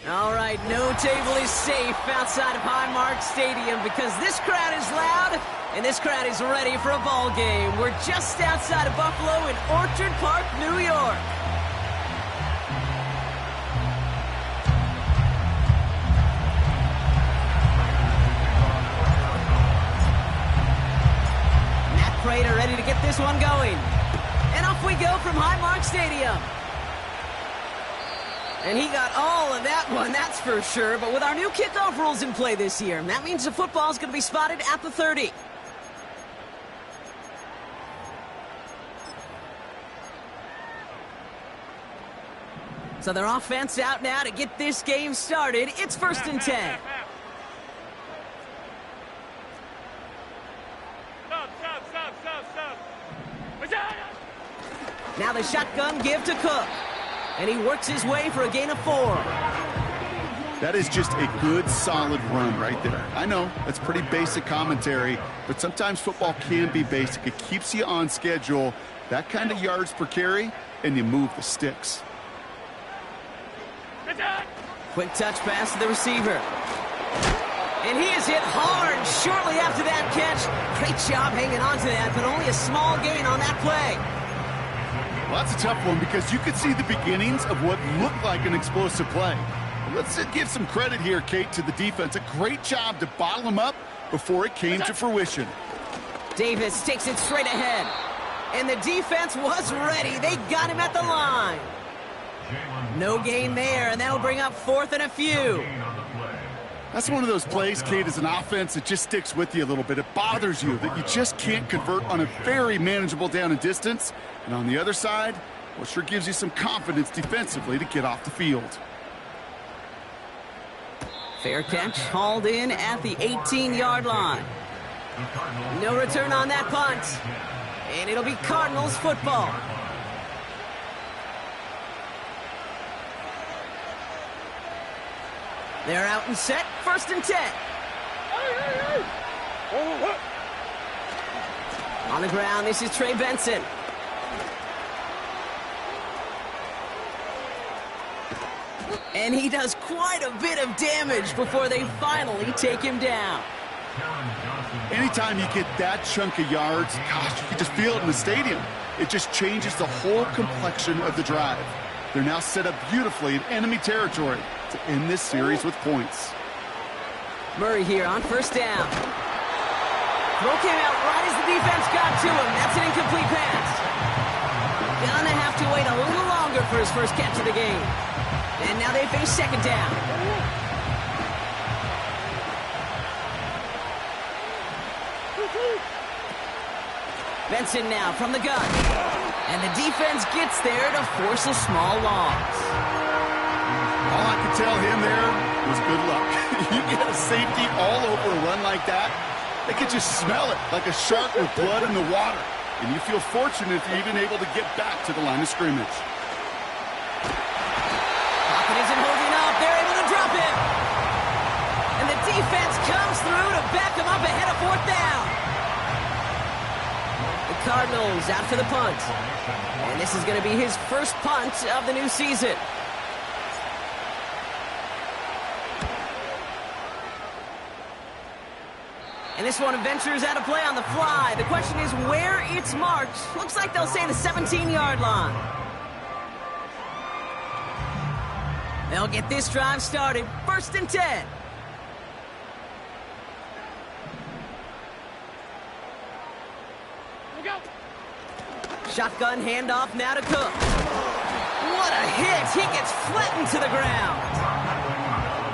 All right, no table is safe outside of Highmark Stadium because this crowd is loud and this crowd is ready for a ball game. We're just outside of Buffalo in Orchard Park, New York. Matt Prater ready to get this one going. And off we go from Highmark Stadium. And he got all of that one, that's for sure. But with our new kickoff rules in play this year, that means the football's going to be spotted at the 30. So their offense out now to get this game started. It's 1st and 10. Now the shotgun give to Cook. And he works his way for a gain of 4. That is just a good, solid run right there. I know, that's pretty basic commentary, but sometimes football can be basic. It keeps you on schedule, that kind of yards per carry, and you move the sticks. Quick touch pass to the receiver. And he is hit hard shortly after that catch. Great job hanging on to that, but only a small gain on that play. Well, that's a tough one because you could see the beginnings of what looked like an explosive play. Let's give some credit here, Kate, to the defense. A great job to bottle him up before it came to fruition. Davis takes it straight ahead. And the defense was ready. They got him at the line. No gain there, and that'll bring up 4th and a few. That's one of those plays, Kate, as an offense that just sticks with you a little bit. It bothers you that you just can't convert on a very manageable down and distance. And on the other side, well, sure gives you some confidence defensively to get off the field. Fair catch, hauled in at the 18-yard line. No return on that punt. And it'll be Cardinals football. They're out and set, 1st and 10. On the ground, this is Trey Benson. And he does quite a bit of damage before they finally take him down. Anytime you get that chunk of yards, gosh, you can just feel it in the stadium. It just changes the whole complexion of the drive. They're now set up beautifully in enemy territory to end this series with points. Murray here on 1st down. Throw came out right as the defense got to him. That's an incomplete pass. Gonna have to wait a little longer for his first catch of the game. And now they face 2nd down. Benson now from the gun. And the defense gets there to force a small loss. All I could tell him there was good luck. You get a safety all over a run like that, they could just smell it like a shark with blood in the water. And you feel fortunate if you're even able to get back to the line of scrimmage. Pocket isn't holding up. They're able to drop him. And the defense comes through to back him up ahead of 4th down. The Cardinals out for the punt. And this is going to be his first punt of the new season. And this one ventures out of play on the fly. The question is where it's marked. Looks like they'll say the 17-yard line. They'll get this drive started. 1st and 10. Shotgun handoff now to Cook. What a hit. He gets flattened to the ground.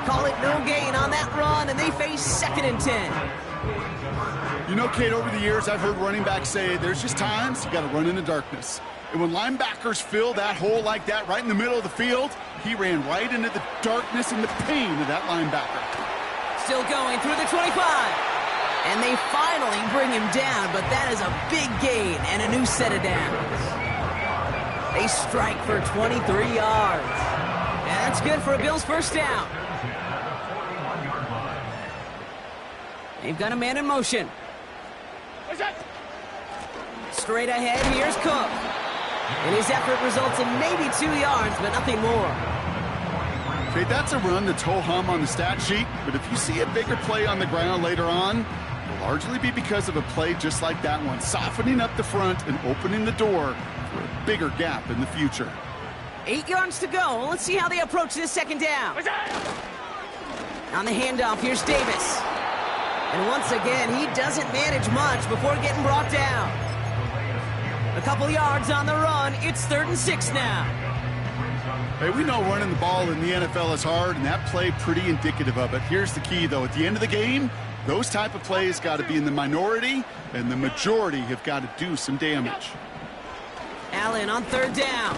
Call it no gain on that run, and they face 2nd and 10. You know, Kate, over the years, I've heard running backs say there's just times you got to run in the darkness. And when linebackers fill that hole like that right in the middle of the field, he ran right into the darkness and the pain of that linebacker. Still going through the 25. And they finally bring him down, but that is a big gain and a new set of downs. They strike for 23 yards. And that's good for a Bills first down. They've got a man in motion. Straight ahead, here's Cook. And his effort results in maybe 2 yards, but nothing more. Okay, that's a run that's ho-hum on the stat sheet, but if you see a bigger play on the ground later on, it'll largely be because of a play just like that one, softening up the front and opening the door for a bigger gap in the future. 8 yards to go. Let's see how they approach this second down. On the handoff, here's Davis. And once again, he doesn't manage much before getting brought down. A couple yards on the run. It's 3rd and 6 now. Hey, we know running the ball in the NFL is hard, and that play pretty indicative of it. Here's the key, though. At the end of the game, those type of plays got to be in the minority, and the majority have got to do some damage. Allen on 3rd down.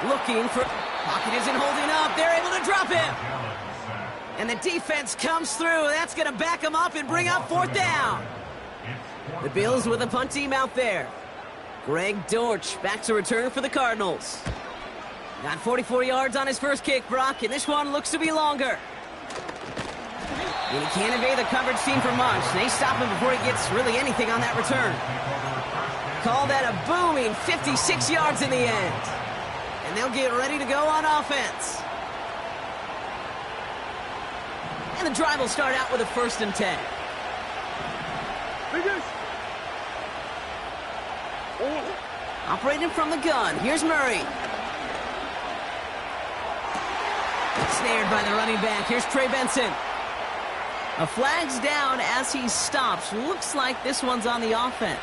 Looking for... Pocket isn't holding up. They're able to drop him. And the defense comes through. That's going to back him up and bring up 4th down. The Bills with a punt team out there. Greg Dortch back to return for the Cardinals. Got 44 yards on his first kick, Brock, and this one looks to be longer. And he can't evade the coverage team for much. They stop him before he gets really anything on that return. Call that a booming 56 yards in the end. And they'll get ready to go on offense. And the drive will start out with a 1st and 10. Operating from the gun, here's Murray. Snared by the running back. Here's Trey Benson. A flag's down as he stops. Looks like this one's on the offense.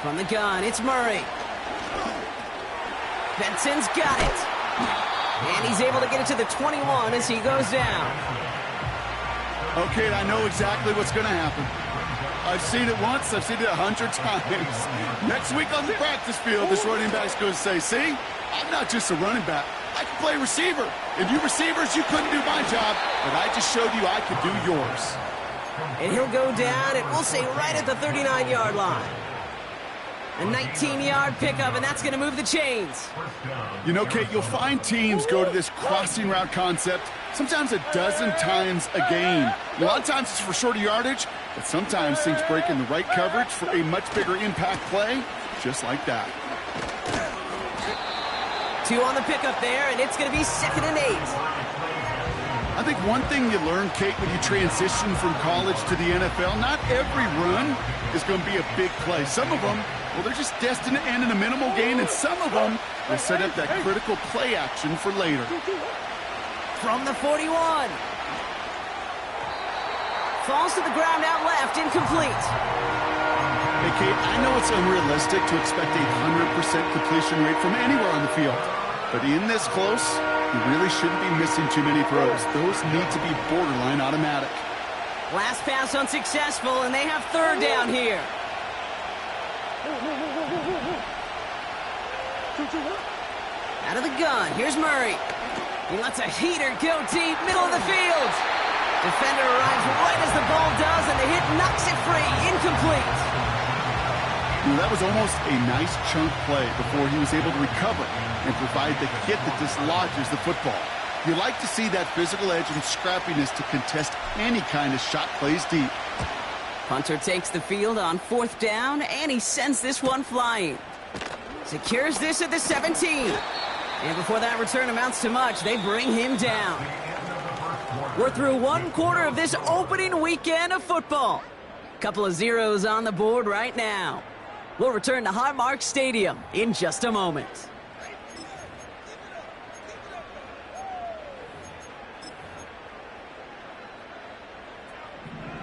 From the gun, it's Murray. Benson's got it. And he's able to get it to the 21 as he goes down. Okay, I know exactly what's going to happen. I've seen it once, I've seen it 100 times. Next week on the practice field, this running back's going to say, see, I'm not just a running back. I can play receiver. And you receivers, you couldn't do my job, but I just showed you I could do yours. And he'll go down, and we'll say right at the 39-yard line. A 19-yard pickup, and that's going to move the chains. You know, Kate, you'll find teams go to this crossing route concept sometimes a dozen times a game. A lot of times it's for shorter yardage, but sometimes things break in the right coverage for a much bigger impact play, just like that. 2 on the pickup there, and it's going to be 2nd and 8. I think one thing you learn, Kate, when you transition from college to the NFL, not every run is going to be a big play. Some of them, well, they're just destined to end in a minimal gain, and some of them will set up that critical play action for later. From the 41. Falls to the ground out left, incomplete. Hey, Kate, I know it's unrealistic to expect a 100% completion rate from anywhere on the field, but in this close, you really shouldn't be missing too many throws. Those need to be borderline automatic. Last pass unsuccessful, and they have 3rd down here. Out of the gun, here's Murray. He lets a heater go deep, middle of the field. Defender arrives right as the ball does, and the hit knocks it free, incomplete. That was almost a nice chunk play before he was able to recover and provide the hit that dislodges the football. You like to see that physical edge and scrappiness to contest any kind of shot plays deep. Punter takes the field on 4th down, and he sends this one flying. Secures this at the 17. And before that return amounts to much, they bring him down. We're through 1 quarter of this opening weekend of football. Couple of zeros on the board right now. We'll return to Highmark Stadium in just a moment.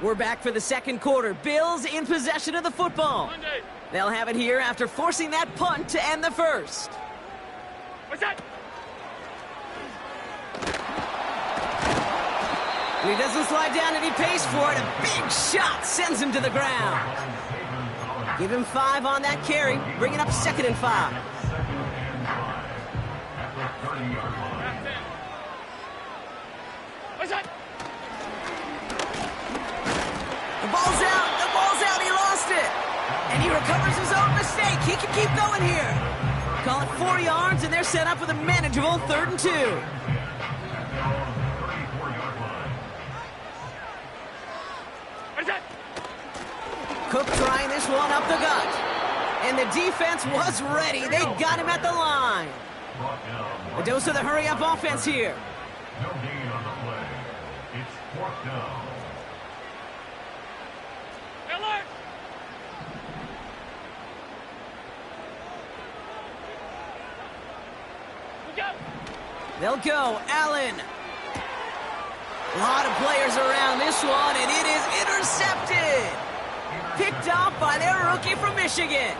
We're back for the 2nd quarter. Bills in possession of the football. They'll have it here after forcing that punt to end the first. What's that? And he doesn't slide down, and he pays for it. A big shot sends him to the ground. Give him 5 on that carry. Bring it up 2nd and 5. What's that? The ball's out. The ball's out. He lost it. And he recovers his own mistake. He can keep going here. Call it 4 yards, and they're set up with a manageable 3rd and 2. What's that? Cook trying this one up the gut. And the defense was ready. They got him at the line. A dose of the hurry-up offense here. No gain on the play. It's 4th down. Alert! Look out! They'll go. Allen. A lot of players around this one, and it is intercepted. Picked off by their rookie from Michigan.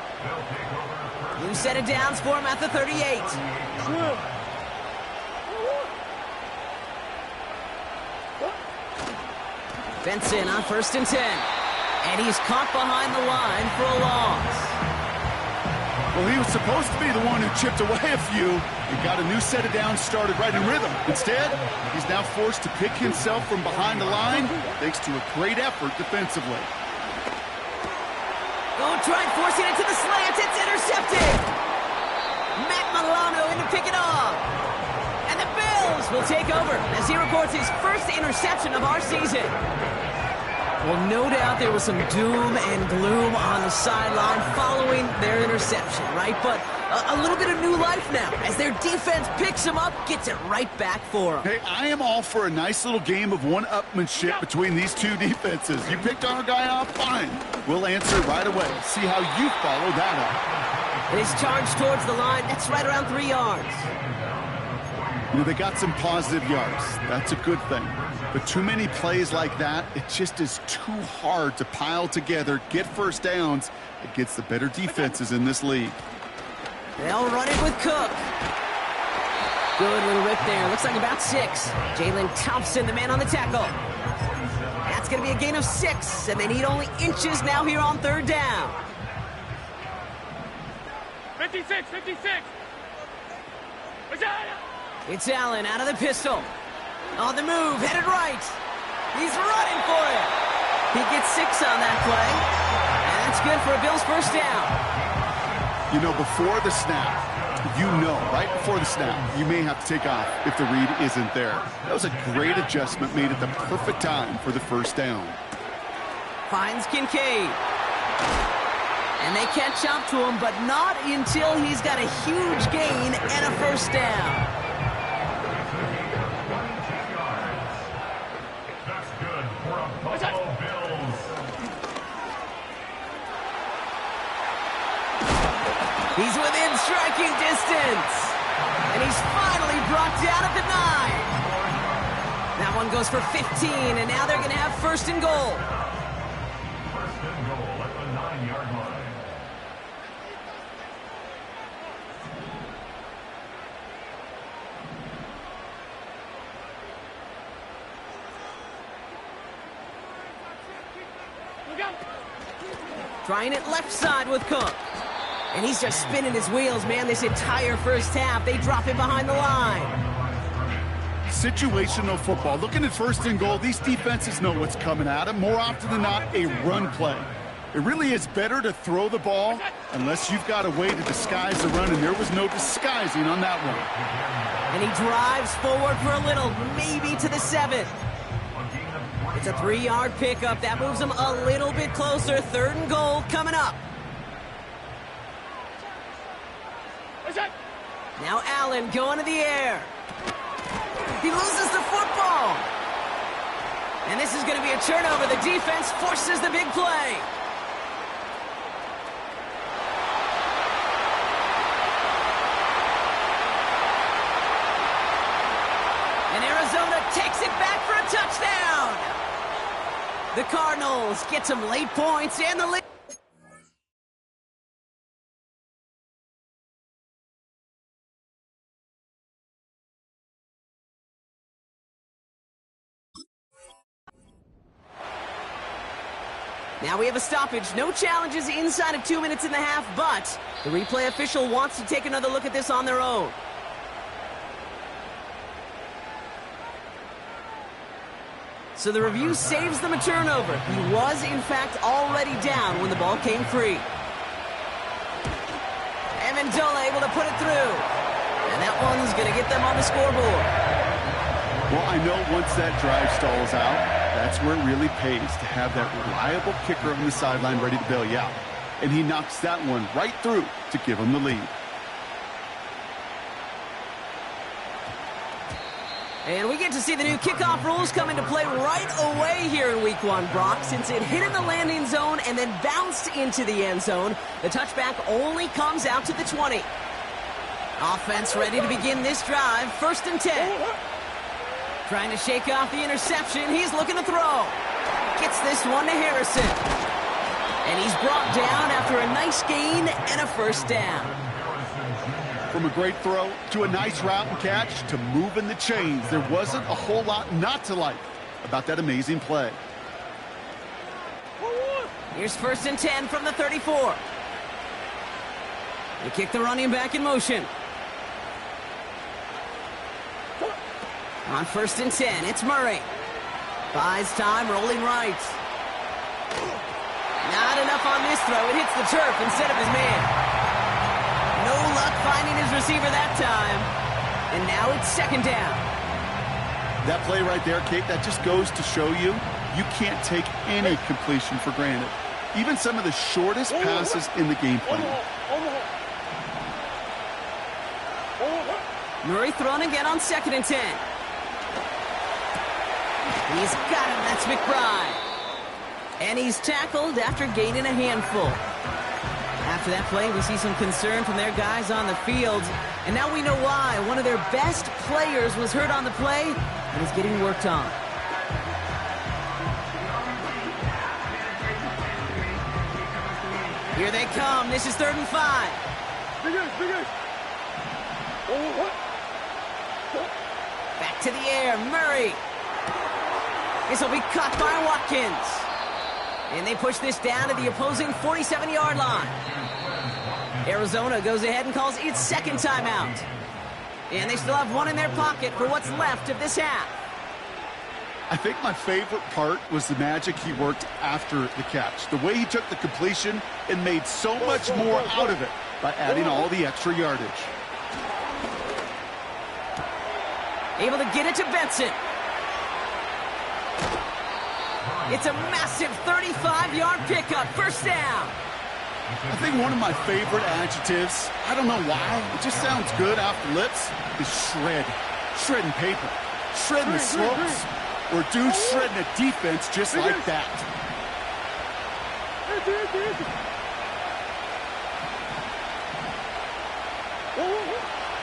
New set of downs for him at the 38. Benson on 1st and 10. And he's caught behind the line for a loss. Well, he was supposed to be the one who chipped away a few and got a new set of downs started right in rhythm. Instead, he's now forced to pick himself from behind the line thanks to a great effort defensively. Oh, tried forcing it to the slant. It's intercepted. Matt Milano in to pick it off. And the Bills will take over as he records his first interception of our season. Well, no doubt there was some doom and gloom on the sideline following their interception, right? But a little bit of new life now as their defense picks him up, gets it right back for him. Hey, I am all for a nice little game of one-upmanship between these two defenses. You picked our guy off, fine. We'll answer right away. See how you follow that up. And his charge towards the line, that's right around 3 yards. You know, they got some positive yards. That's a good thing. But too many plays like that, it just is too hard to pile together, get first downs against the better defenses in this league. They'll run it with Cook. Good little rip there. Looks like about 6. Jalen Thompson, the man on the tackle. That's going to be a gain of 6, and they need only inches now here on 3rd down. 56, 56! What's that? It's Allen out of the pistol. On the move, headed right. He's running for it. He gets 6 on that play. And that's good for a Bills first down. You know, before the snap, right before the snap, you may have to take off if the read isn't there. That was a great adjustment made at the perfect time for the first down. Finds Kincaid. And they catch up to him, but not until he's got a huge gain and a first down. He's within striking distance. And he's finally brought down at the 9. That one goes for 15, and now they're going to have 1st and goal. 1st and goal at the 9-yard line. Look out! Trying it left side with Cook. And he's just spinning his wheels, man, this entire first half. They drop him behind the line. Situational football. Looking at 1st and goal, these defenses know what's coming at them. More often than not, a run play. It really is better to throw the ball unless you've got a way to disguise the run, and there was no disguising on that one. And he drives forward for a little, maybe to the 7. It's a 3-yard pickup. That moves them a little bit closer. 3rd and goal coming up. What's that? Now Allen going to the air. He loses the football. And this is going to be a turnover. The defense forces the big play. And Arizona takes it back for a touchdown. The Cardinals get some late points and the lead. Now we have a stoppage. No challenges inside of 2 minutes and a half, but the replay official wants to take another look at this on their own. So the review saves them a turnover. He was, in fact, already down when the ball came free. And Amendola able to put it through. And that one's going to get them on the scoreboard. Well, I know once that drive stalls out, that's where it really pays to have that reliable kicker on the sideline ready to bail you out. And he knocks that one right through to give him the lead. And we get to see the new kickoff rules come into play right away here in Week 1, Brock. Since it hit in the landing zone and then bounced into the end zone, the touchback only comes out to the 20. Offense ready to begin this drive. 1st and 10. Trying to shake off the interception. He's looking to throw. Gets this one to Harrison. And he's brought down after a nice gain and a 1st down. From a great throw to a nice route and catch to moving the chains, there wasn't a whole lot not to like about that amazing play. Here's 1st and 10 from the 34. They kick the running back in motion. On 1st and 10, it's Murray. Buys time, rolling right. Not enough on this throw. It hits the turf instead of his man. No luck finding his receiver that time. And now it's 2nd down. That play right there, Kate, that just goes to show you can't take any completion for granted. Even some of the shortest passes in the game plan. Murray thrown again on 2nd and 10. He's got him. That's McBride. And he's tackled after gaining a handful. After that play, we see some concern from their guys on the field. And now we know why. One of their best players was hurt on the play and is getting worked on. Here they come. This is 3rd and 5. Back to the air. Murray. This will be caught by Watkins. And they push this down to the opposing 47-yard line. Arizona goes ahead and calls its 2nd timeout. And they still have one in their pocket for what's left of this half. I think my favorite part was the magic he worked after the catch. The way he took the completion and made so much more out of it by adding all the extra yardage. Able to get it to Benson. It's a massive 35-yard pickup. 1st down. I think one of my favorite adjectives, I don't know why, it just sounds good off the lips, is shred. Shredding paper. Shredding the slopes. Or dude shredding a defense just like that.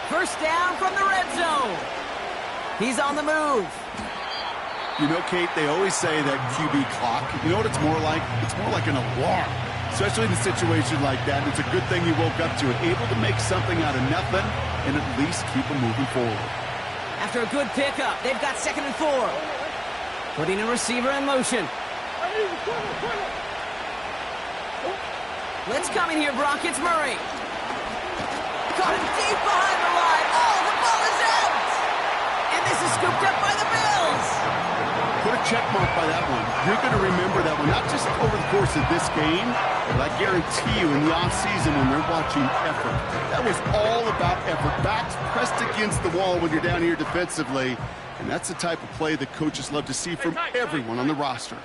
First down from the red zone. He's on the move. You know, Kate, they always say that QB clock, you know what it's more like? It's more like an alarm, especially in a situation like that. It's a good thing he woke up to it, able to make something out of nothing and at least keep him moving forward. After a good pickup, they've got 2nd and 4. Putting a receiver in motion. Blitz coming here, Brock. It's Murray. Caught him deep behind the line. Oh, the ball is out! And this is scooped up by the Bills. Put a check mark by that one. You're going to remember that one, not just over the course of this game, but I guarantee you in the offseason when you're watching effort. That was all about effort. Backs pressed against the wall when you're down here defensively, and that's the type of play that coaches love to see from everyone on the roster.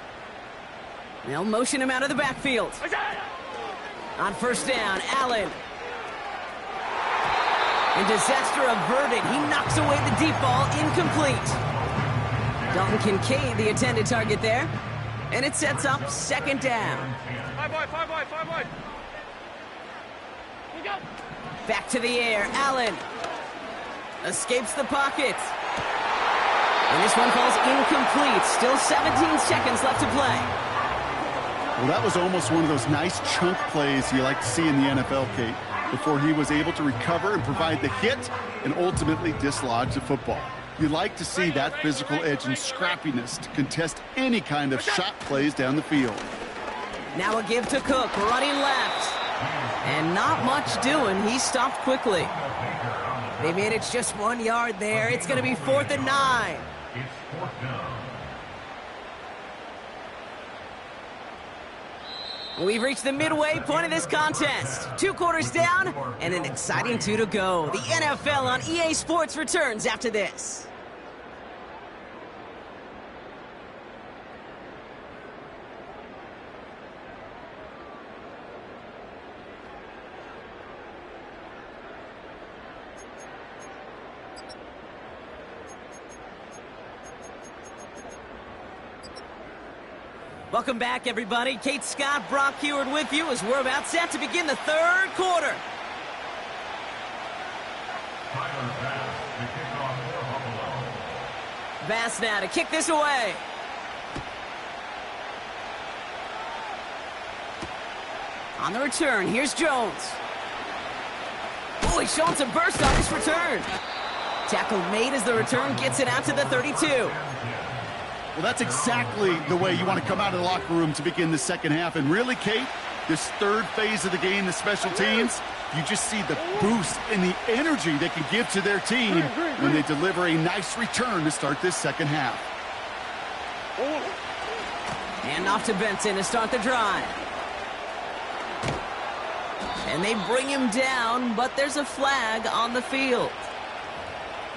They'll motion him out of the backfield. On 1st down, Allen. And disaster averted. He knocks away the deep ball, incomplete. Dalton Kincaid, the intended target there. And it sets up 2nd down. 5 wide. Back to the air, Allen. Escapes the pocket. And this one falls incomplete. Still 17 seconds left to play. Well, that was almost one of those nice chunk plays you like to see in the NFL, Kate, before he was able to recover and provide the hit and ultimately dislodge the football. You like to see that physical edge and scrappiness to contest any kind of shot plays down the field. Now a give to Cook, running left. And not much doing. He stopped quickly. They made it just 1 yard there. It's going to be 4th and 9. It's 4th down. We've reached the midway point of this contest. 2 quarters down and an exciting 2 to go. The NFL on EA Sports returns after this. Welcome back, everybody. Kate Scott, Brock Heward with you as we're about set to begin the 3rd quarter. Bass now to kick this away. On the return, here's Jones. Oh, he's showing some burst on his return. Tackle made as the return gets it out to the 32. Well, that's exactly the way you want to come out of the locker room to begin the second half. And really, Kate, this 3rd phase of the game, the special teams, you just see the boost and the energy they can give to their team when they deliver a nice return to start this second half. And off to Benson to start the drive. And they bring him down, but there's a flag on the field.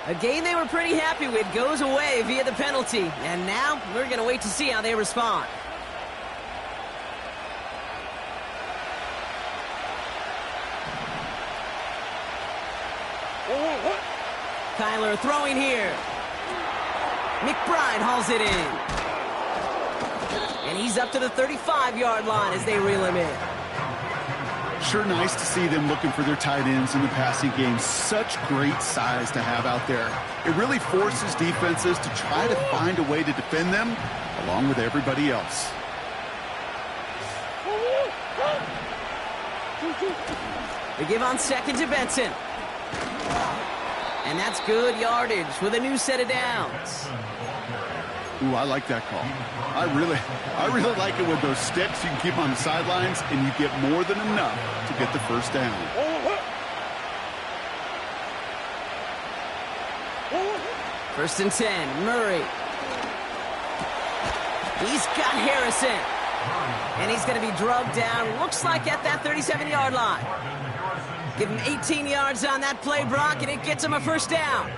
A game they were pretty happy with goes away via the penalty. And now we're going to wait to see how they respond. Kyler throwing here. McBride hauls it in. And he's up to the 35-yard line as they reel him in. Sure nice to see them looking for their tight ends in the passing game. Such great size to have out there. It really forces defenses to try to find a way to defend them along with everybody else. They give on second to Benson. And that's good yardage with a new set of downs. Ooh, I like that call. I really like it with those sticks. You can keep on the sidelines, and you get more than enough to get the first down. First and 10, Murray. He's got Harrison. And he's going to be drugged down, looks like at that 37-yard line. Give him 18 yards on that play, Brock, and it gets him a first down.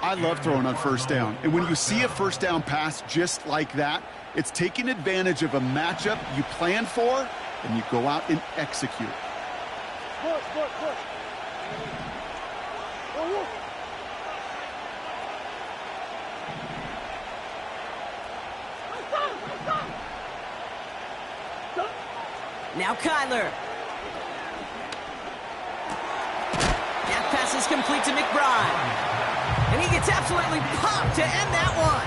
I love throwing on first down. And when you see a first down pass just like that, it's taking advantage of a matchup you plan for, and you go out and execute. Now Kyler. That pass is complete to McBride. And he gets absolutely popped to end that one.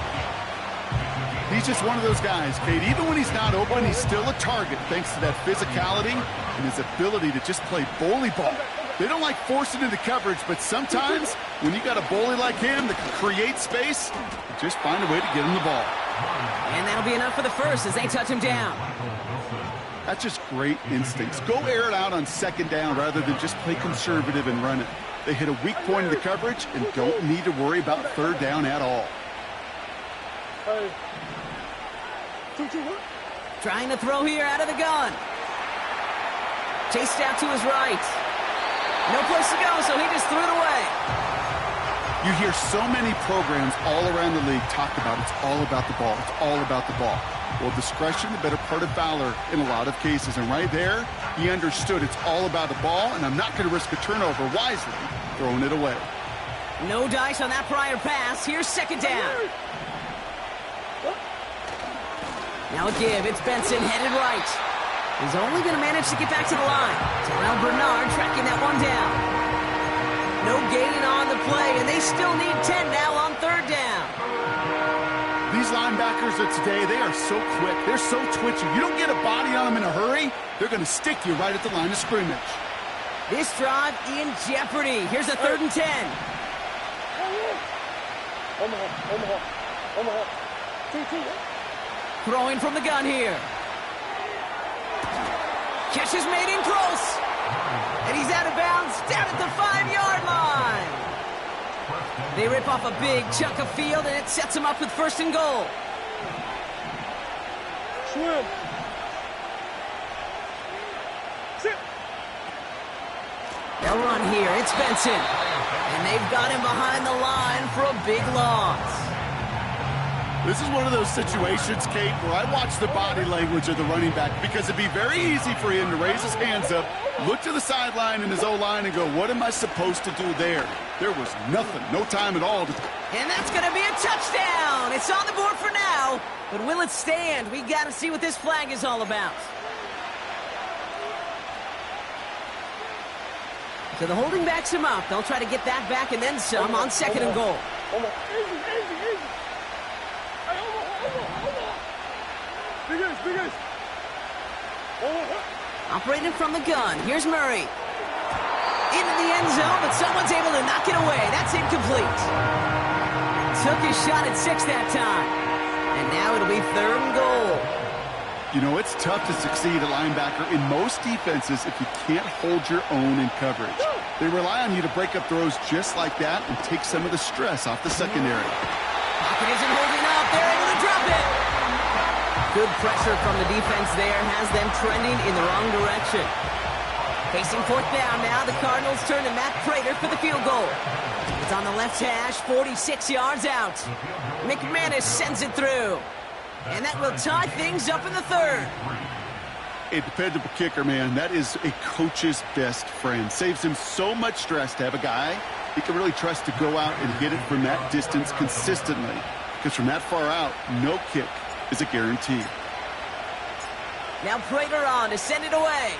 He's just one of those guys, Kate. Even when he's not open, he's still a target thanks to that physicality and his ability to just play bully ball. They don't like forcing into coverage, but sometimes when you got a bully like him that can create space, you just find a way to get him the ball. And that'll be enough for the first as they touch him down. That's just great instincts. Go air it out on second down rather than just play conservative and run it. They hit a weak point in the coverage and don't need to worry about third down at all. Trying to throw here out of the gun. Chased out to his right. No place to go, so he just threw it away. You hear so many programs all around the league talk about it's all about the ball. It's all about the ball. Well, discretion, the better part of valor in a lot of cases. And right there, he understood it's all about the ball, and I'm not going to risk a turnover wisely, throwing it away. No dice on that prior pass. Here's second down. Now a give. It's Benson headed right. He's only going to manage to get back to the line. Terrell Bernard tracking that one down. No gain on the play, and they still need 10 now on third down. These linebackers of today, they are so quick. They're so twitchy. You don't get a body on them in a hurry, they're going to stick you right at the line of scrimmage. This drive in jeopardy. Here's a 3rd and 10. Throwing from the gun here. Catch is made in close. And he's out of bounds down at the 5-yard line. They rip off a big chunk of field, and it sets them up with 1st and goal. They'll run here. It's Benson. And they've got him behind the line for a big loss. This is one of those situations, Kate, where I watch the body language of the running back because it'd be very easy for him to raise his hands up, look to the sideline in his O-line and go, what am I supposed to do there? There was nothing, no time at all. And that's going to be a touchdown. It's on the board for now. But will it stand? We got to see what this flag is all about. So the holding backs him up. They'll try to get that back and then some on 2nd and goal. Operating from the gun. Here's Murray. Into the end zone, but someone's able to knock it away. That's incomplete. Took his shot at 6 that time. And now it'll be 3rd and goal. You know, it's tough to succeed at linebacker in most defenses if you can't hold your own in coverage. They rely on you to break up throws just like that and take some of the stress off the secondary. Pocket isn't holding up. They're able to drop it. Good pressure from the defense there has them trending in the wrong direction. Facing 4th down now, the Cardinals turn to Matt Prater for the field goal. It's on the left hash, 46 yards out. McManus sends it through. And that will tie things up in the 3rd. A dependable kicker, man. That is a coach's best friend. Saves him so much stress to have a guy he can really trust to go out and hit it from that distance consistently. Because from that far out, no kick is a guarantee. Now Prater on to send it away.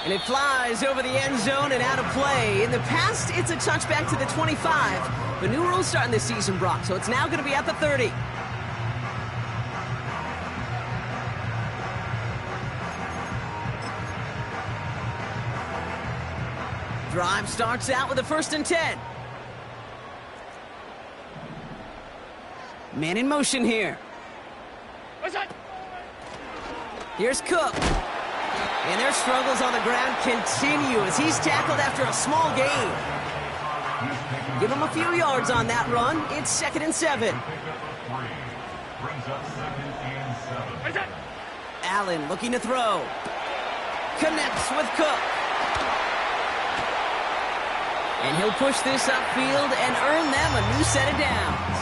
And it flies over the end zone and out of play. In the past, it's a touchback to the 25. The new rules starting this season, Brock, so it's now going to be at the 30. Drive starts out with a 1st and 10. Man in motion here. Here's Cook. And their struggles on the ground continue as he's tackled after a small gain. Give him a few yards on that run. It's 2nd and 7. Allen looking to throw. Connects with Cook. And he'll push this upfield and earn them a new set of downs.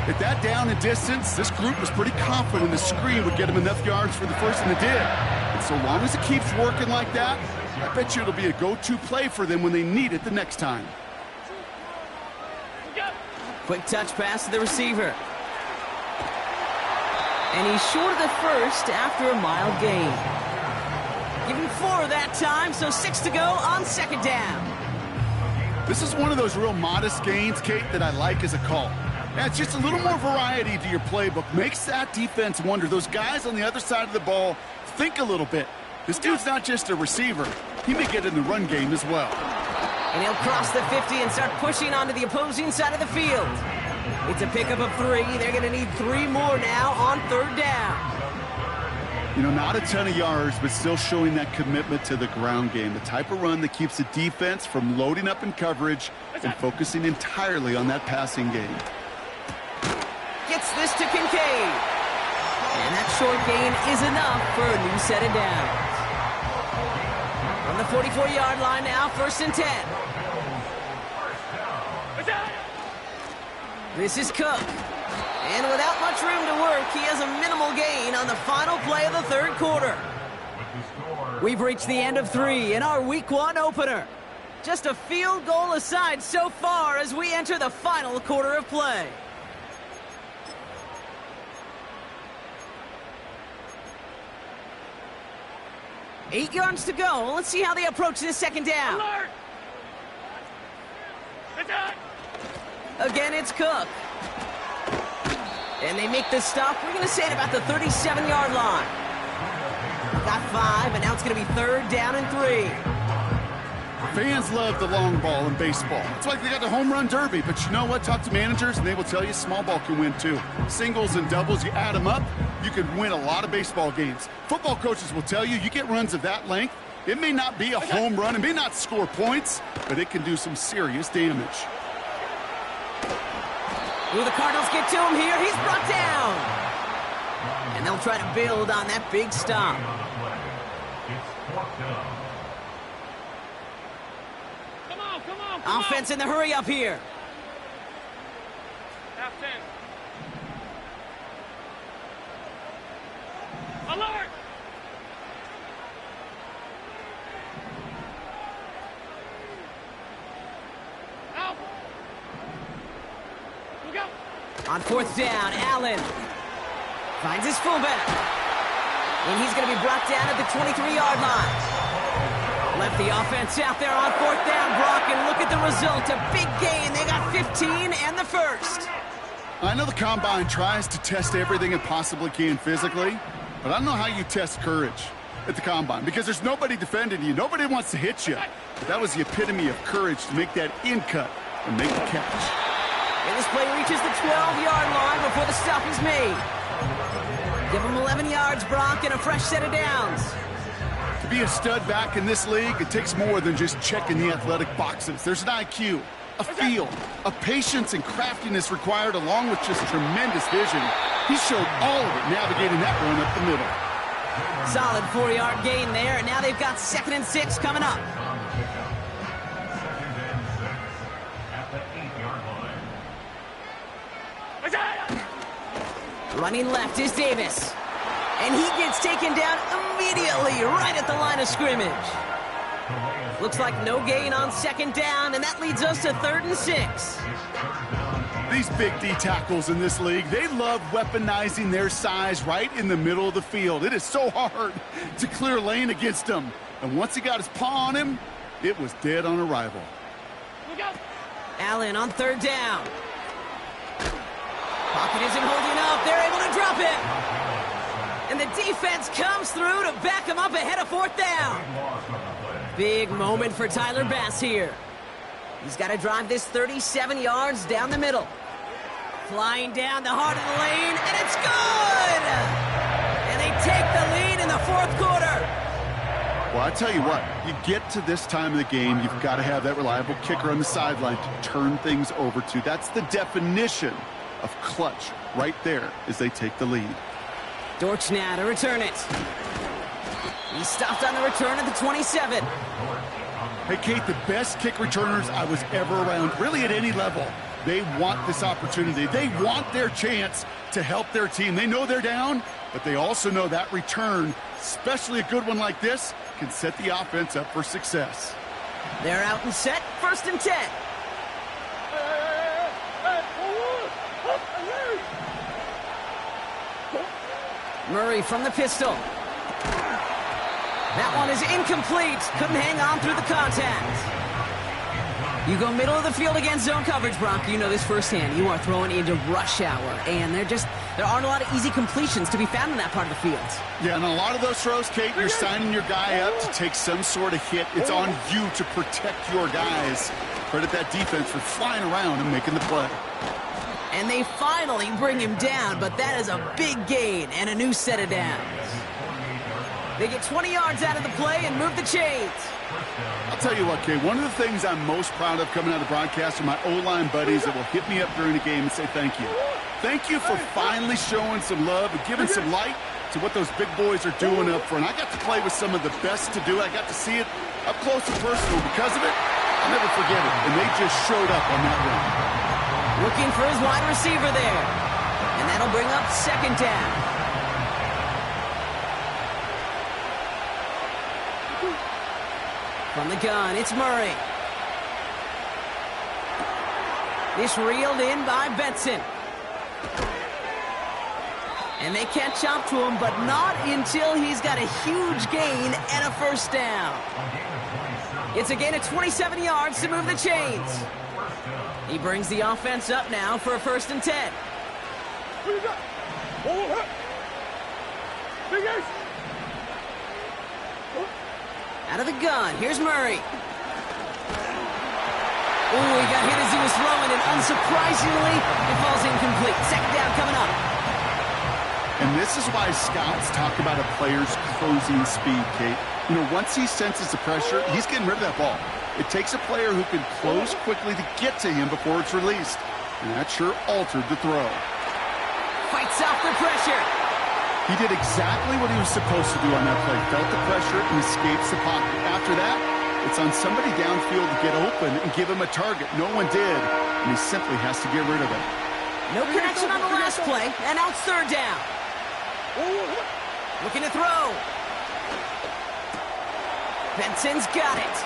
At that down and distance, this group was pretty confident the screen would get him enough yards for the first, and it did. And so long as it keeps working like that, I bet you it'll be a go-to play for them when they need it the next time. Quick touch pass to the receiver. And he's short of the 1st after a mild gain. Give him 4 that time, so 6 to go on 2nd down. This is one of those real modest gains, Kate, that I like as a call. Yeah, it's just a little more variety to your playbook. Makes that defense wonder. Those guys on the other side of the ball think a little bit. This dude's not just a receiver. He may get in the run game as well. And he'll cross the 50 and start pushing onto the opposing side of the field. It's a pickup of 3. They're going to need 3 more now on 3rd down. You know, not a ton of yards, but still showing that commitment to the ground game. The type of run that keeps the defense from loading up in coverage and focusing entirely on that passing game. Gets this to Kincaid. And that short gain is enough for a new set of downs. From the 44-yard line now, 1st and 10. This is Cook. And without much room to work, he has a minimal gain on the final play of the 3rd quarter. We've reached the end of 3 in our Week 1 opener. Just a field goal aside so far as we enter the final quarter of play. Eight yards to go. Let's see how they approach this 2nd down. Alert! Again, it's Cook. And they make the stop. We're going to say at about the 37-yard line. Got 5, and now it's going to be 3rd down and 3. Fans love the long ball in baseball. It's like they got the home run derby, but you know what? Talk to managers, and they will tell you small ball can win too. Singles and doubles, you add them up, you can win a lot of baseball games. Football coaches will tell you, you get runs of that length, it may not be a home run, it may not score points, but it can do some serious damage. Will the Cardinals get to him here? He's brought down. And they'll try to build on that big stop. Come on, come on, come Offense in the hurry up here. Half 10. Alert! Out! Look out! On fourth down, Allen finds his fullback. And he's going to be brought down at the 23-yard line. Left the offense out there on fourth down, Brock, and look at the result. A big gain. They got 15 and the first. I know the Combine tries to test everything it possibly can physically, but I don't know how you test courage at the Combine because there's nobody defending you. Nobody wants to hit you. But that was the epitome of courage to make that in cut and make the catch. And this play reaches the 12-yard line before the stop is made. Give him 11 yards, Brock, and a fresh set of downs. To be a stud back in this league, it takes more than just checking the athletic boxes. There's an IQ, a feel, a patience and craftiness required along with just tremendous vision. He showed all of it navigating that run up the middle. Solid 4-yard gain there, and now they've got 2nd and 6 coming up. Running left is Davis. And he gets taken down immediately right at the line of scrimmage. Looks like no gain on 2nd down, and that leads us to 3rd and 6. These big D tackles in this league, they love weaponizing their size right in the middle of the field. It is so hard to clear lane against them. And once he got his paw on him, it was dead on arrival. Allen on 3rd down. Pocket isn't holding up. They're able to drop it. And the defense comes through to back him up ahead of 4th down. Big moment for Tyler Bass here. He's got to drive this 37 yards down the middle. Flying down the heart of the lane, and it's good! And they take the lead in the 4th quarter. Well, I tell you what, you get to this time of the game, you've got to have that reliable kicker on the sideline to turn things over to. That's the definition of clutch right there as they take the lead. Dortch now to return it. He stopped on the return at the 27. Hey, Kate, the best kick returners I was ever around, really at any level, they want this opportunity. They want their chance to help their team. They know they're down, but they also know that return, especially a good one like this, can set the offense up for success. They're out and set, 1st and 10. Murray from the pistol. That one is incomplete. Couldn't hang on through the contact. You go middle of the field against zone coverage, Brock. You know this firsthand. You are throwing into rush hour, and there aren't a lot of easy completions to be found in that part of the field. Yeah, and a lot of those throws, Kate, you're signing your guy up to take some sort of hit. It's on you to protect your guys. Credit that defense for flying around and making the play. And they finally bring him down, but that is a big gain and a new set of downs. They get 20 yards out of the play and move the chains. I'll tell you what, Kate, one of the things I'm most proud of coming out of the broadcast are my O-line buddies that will hit me up during the game and say thank you. Thank you for finally showing some love and giving some light to what those big boys are doing up front. I got to play with some of the best to do it. I got to see it up close and personal. Because of it, I'll never forget it. And they just showed up on that run. Looking for his wide receiver there. And that'll bring up 2nd down. From the gun, it's Murray. This reeled in by Benson. And they catch up to him, but not until he's got a huge gain and a 1st down. It's a gain of 27 yards to move the chains. He brings the offense up now for a 1st and 10. Out of the gun, here's Murray. Ooh, he got hit as he was throwing, and unsurprisingly, it falls incomplete. 2nd down coming up. And this is why scouts talk about a player's closing speed, Kate. You know, once he senses the pressure, he's getting rid of that ball. It takes a player who can close quickly to get to him before it's released. And that sure altered the throw. Fights off the pressure. He did exactly what he was supposed to do on that play. Felt the pressure and escapes the pocket. After that, it's on somebody downfield to get open and give him a target. No one did, and he simply has to get rid of it. No connection on the last play, and now it's third down. Looking to throw. Benson's got it.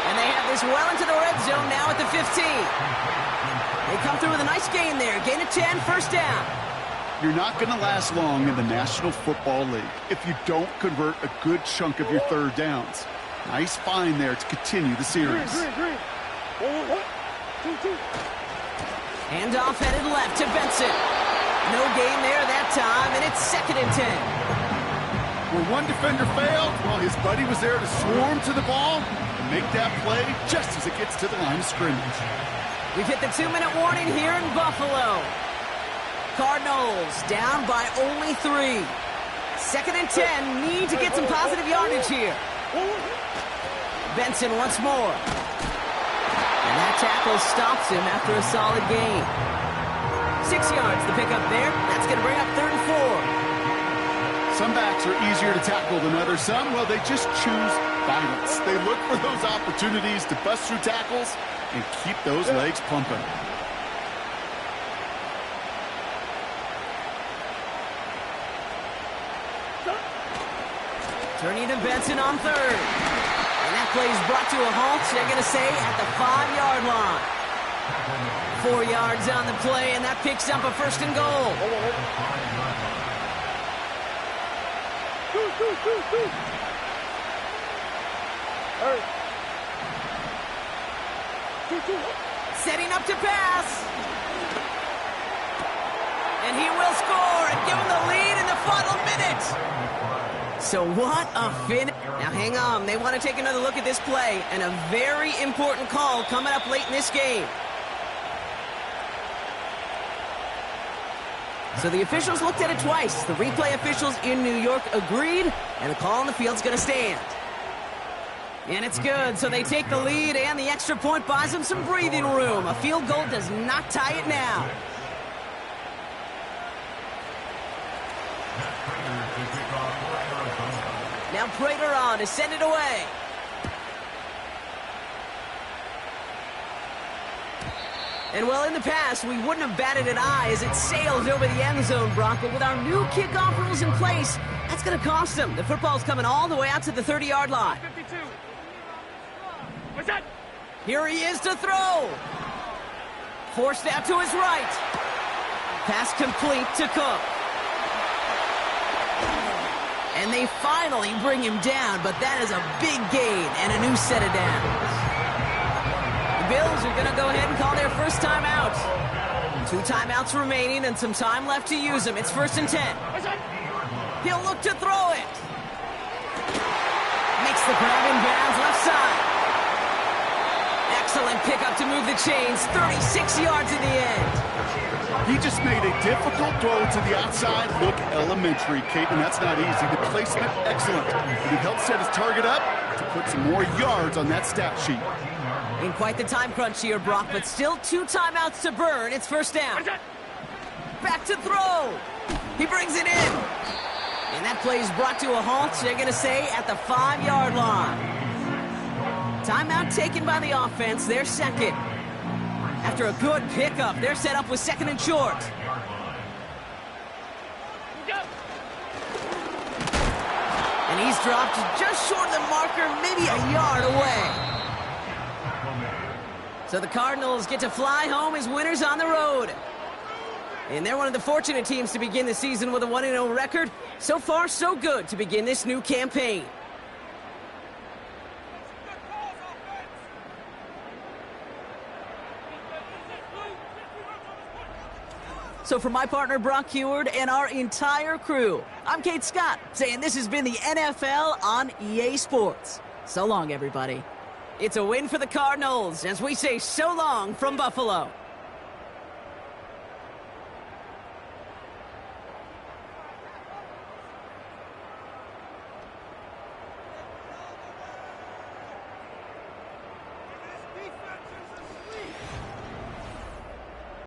And they have this well into the red zone now at the 15. They come through with a nice gain there. Gain of 10, first down. You're not going to last long in the National Football League if you don't convert a good chunk of your third downs. Nice find there to continue the series. Handoff headed left to Benson. No gain there that time, and it's 2nd and 10. Where one defender failed, well, his buddy was there to swarm to the ball and make that play just as it gets to the line of scrimmage. We've hit the 2-minute warning here in Buffalo. Cardinals down by only 3. 2nd and 10, need to get some positive yardage here. Benson once more. And that tackle stops him after a solid gain. 6 yards the pickup there. That's going to bring up 3rd and 4. Some backs are easier to tackle than others. Some, well, they just choose violence. They look for those opportunities to bust through tackles and keep those legs pumping. Turning to Benson on 3rd. And that play is brought to a halt, they're going to say, at the 5-yard line. 4 yards on the play, and that picks up a 1st and goal. Setting up to pass. And he will score and give him the lead in the final minute. So what a finish. Now hang on, they want to take another look at this play, and a very important call coming up late in this game. So the officials looked at it twice. The replay officials in New York agreed, and the call on the field's going to stand. And it's good, so they take the lead, and the extra point buys them some breathing room. A field goal does not tie it now. Now Prater on to send it away. And well, in the past, we wouldn't have batted an eye as it sails over the end zone, Brock. But with our new kickoff rules in place, that's going to cost them. The football's coming all the way out to the 30-yard line. 52. What's that? Here he is to throw. Forced out to his right. Pass complete to Cook. And they finally bring him down, but that is a big gain and a new set of downs. The Bills are going to go ahead and call their first timeout. 2 timeouts remaining and some time left to use them. It's 1st and 10. He'll look to throw it. Makes the grab in bounds left side. Excellent pickup to move the chains. 36 yards in the end. He just made a difficult throw to the outside look elementary, Kate, and that's not easy. The placement, excellent. And it helped set his target up to put some more yards on that stat sheet. In quite the time crunch here, Brock, but still 2 timeouts to burn. It's 1st down. Back to throw. He brings it in. And that play is brought to a halt, they're going to say, at the 5-yard line. Timeout taken by the offense, their second. After a good pickup, they're set up with 2nd and short. And he's dropped just short of the marker, maybe a yard away. So the Cardinals get to fly home as winners on the road. And they're one of the fortunate teams to begin the season with a 1-0 record. So far, so good to begin this new campaign. So for my partner, Brock Heward, and our entire crew, I'm Kate Scott, saying this has been the NFL on EA Sports. So long, everybody. It's a win for the Cardinals as we say so long from Buffalo.